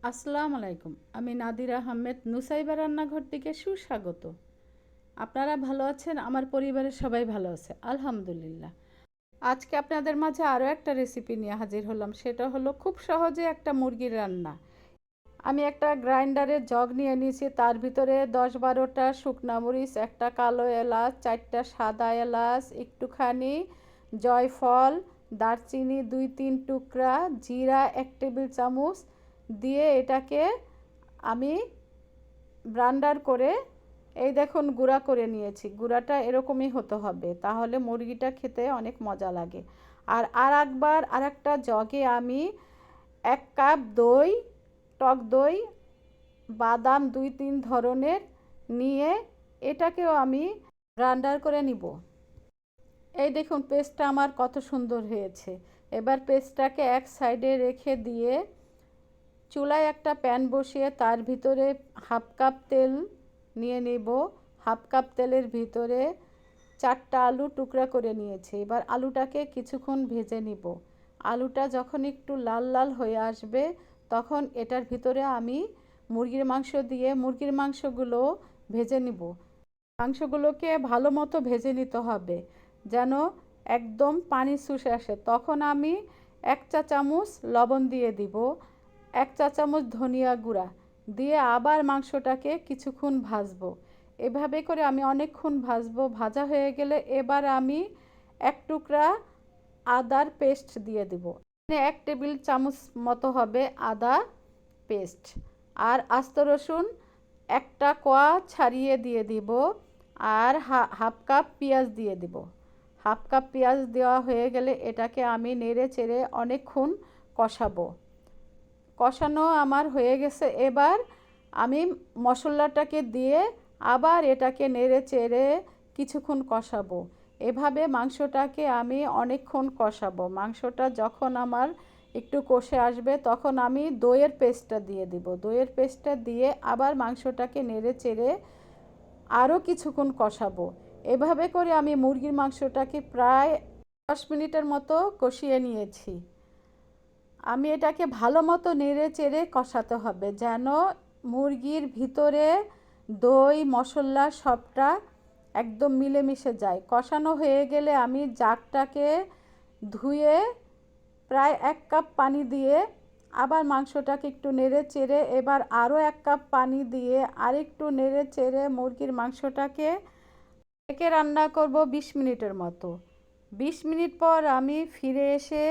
আসসালামু আলাইকুম। আমি নাদিরা আহমেদ নুসাইবা রান্নাঘর থেকে সুস্বাগত। আপনারা ভালো আছেন? আমার পরিবারের সবাই ভালো আছে আলহামদুলিল্লাহ। আজকে আপনাদের মাঝে আরও একটা রেসিপি নিয়ে হাজির হলাম। সেটা হলো খুব সহজে একটা মুরগির রান্না। আমি একটা গ্রাইন্ডারের জগ নিয়ে নিয়েছি, তার ভিতরে 10-12টা শুকনা মরিচ, একটা কালো এলাচ, 4টা সাদা এলাচ, একটুখানি জয়ফল, দারচিনি 2-3 টুকরা, জিরা 1 টেবিল চামচ দিয়ে এটাকে আমি ব্লেন্ডার করে এই দেখুন গুঁড়া করে নিয়েছি। গুঁড়াটা এরকমই হতে হবে, তাহলে মুরগিটা খেতে অনেক মজা লাগে। আর একবার আরেকটা জগে আমি 1 কাপ দই, টক দই, বাদাম 2-3 ধরনের নিয়ে এটাকেও আমি ব্লেন্ডার করে নিব। এই দেখুন পেস্টটা আমার কত সুন্দর হয়েছে। এবার পেস্টটাকে এক সাইডে রেখে দিয়ে চুলায় একটা প্যান বসিয়ে তার ভিতরে হাফ কাপ তেল নিয়ে নেব। হাফ কাপ তেলের ভিতরে 4টা আলু টুকরা করে নিয়েছি। এবার আলুটাকে কিছুক্ষণ ভেজে নিব। আলুটা যখন একটু লাল লাল হয়ে আসবে তখন এটার ভিতরে আমি মুরগির মাংস দিয়ে মুরগির মাংসগুলো ভেজে নিব। মাংসগুলোকে ভালো মতো ভেজে নিতে হবে যেন একদম পানি শুষে আসে। তখন আমি 1 চা চামচ লবণ দিয়ে দিব, 1 চা চামচ ধনিয়া গুঁড়া দিয়ে আবার মাংসটাকে কিছুক্ষণ ভাজবো। এভাবে করে আমি অনেকক্ষণ ভাজবো। ভাজা হয়ে গেলে এবার আমি 1 টুকরা আদার পেস্ট দিয়ে দিব। 1 টেবিল চামচ মতো হবে আদা পেস্ট। আর আস্ত রসুন একটা কোয়া ছাড়িয়ে দিয়ে দিব। আর হাফ কাপ পেঁয়াজ দিয়ে দিব। হাফ কাপ পেঁয়াজ দেওয়া হয়ে গেলে এটাকে আমি নেড়ে চেড়ে অনেকক্ষণ কষাবো। কষানো আমার হয়ে গেছে। এবার আমি মশলাটাকে দিয়ে আবার এটাকে নেড়ে চেড়ে কিছুক্ষণ কষাবো। এভাবে মাংসটাকে আমি অনেকক্ষণ কষাবো। মাংসটা যখন আমার একটু কষে আসবে তখন আমি দইয়ের পেস্টটা দিয়ে দিব। দইয়ের পেস্টটা দিয়ে আবার মাংসটাকে নেড়ে চেড়ে আরও কিছুক্ষণ কষাবো। এভাবে করে আমি মুরগির মাংসটাকে প্রায় 10 মিনিটের মতো কষিয়ে নিয়েছি। আমি এটাকে ভালো মতো নেড়ে চেড়ে কষাতে হবে যেন মুরগির ভিতরে দই মশলা সবটা একদম মিলেমিশে যায়। কষানো হয়ে গেলে আমি জাগটাকে ধুয়ে প্রায় 1 কাপ পানি দিয়ে আবার মাংসটাকে একটু নেড়ে চেড়ে এবার আরও 1 কাপ পানি দিয়ে আরেকটু নেড়ে চেড়ে মুরগির মাংসটাকে ঢেকে রান্না করব 20 মিনিটের মতো। 20 মিনিট পর আমি ফিরে এসে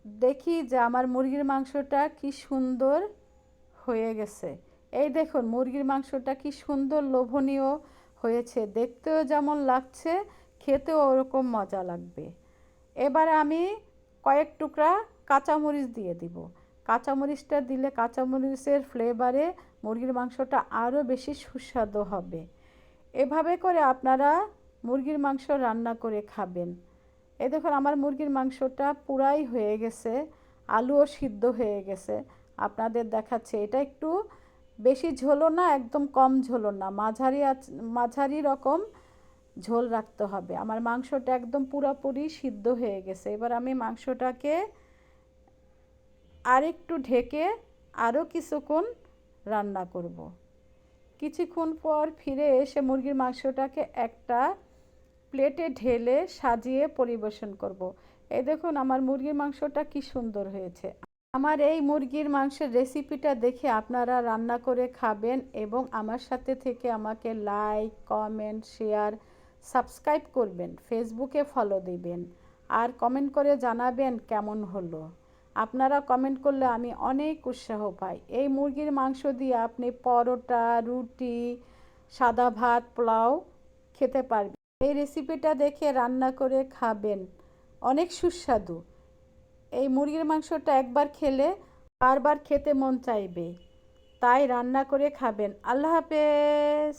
দেখি যে আমার মুরগির মাংসটা কি সুন্দর হয়ে গেছে। এই দেখুন মুরগির মাংসটা কি সুন্দর লোভনীয় হয়েছে, দেখতেও যেমন লাগছে খেতেও ওরকম মজা লাগবে। এবার আমি কয়েক টুকরা কাঁচামরিচ দিয়ে দিব। কাঁচামরিচটা দিলে কাঁচামরিচের ফ্লেভারে মুরগির মাংসটা আরও বেশি সুস্বাদু হবে। এভাবে করে আপনারা মুরগির মাংস রান্না করে খাবেন। এই দেখুন আমার মুরগির মাংসটা পুরাই হয়ে গেছে, আলুও সিদ্ধ হয়ে গেছে। আপনাদের দেখাচ্ছে এটা একটু বেশি ঝোলও না একদম কম ঝোলও না, মাঝারি রকম ঝোল রাখতে হবে। আমার মাংসটা একদম পুরোপুরি সিদ্ধ হয়ে গেছে। এবার আমি মাংসটাকে আরেকটু ঢেকে আরও কিছুক্ষণ রান্না করব। কিছুক্ষণ পর ফিরে এসে মুরগির মাংসটাকে একটা প্লেটে ঢেলে সাজিয়ে পরিবেশন করব। এই দেখুন আমার মুরগির মাংসটা কি সুন্দর হয়েছে। আমার এই মুরগির মাংসের রেসিপিটা দেখে আপনারা রান্না করে খাবেন এবং আমার সাথে থেকে আমাকে লাইক কমেন্ট শেয়ার সাবস্ক্রাইব করবেন, ফেসবুকে ফলো দিবেন আর কমেন্ট করে জানাবেন কেমন হলো। আপনারা কমেন্ট করলে আমি অনেক উৎসাহ পাই। এই মুরগির মাংস দিয়ে আপনি পরোটা, রুটি, সাদা ভাত, পোলাও খেতে পারবেন। এই রেসিপিটা দেখে রান্না করে খাবেন, অনেক সুস্বাদু। এই মুরগির মাংসটা একবার খেলে বারবার খেতে মন চাইবে, তাই রান্না করে খাবেন। আল্লাহ হাফেজ।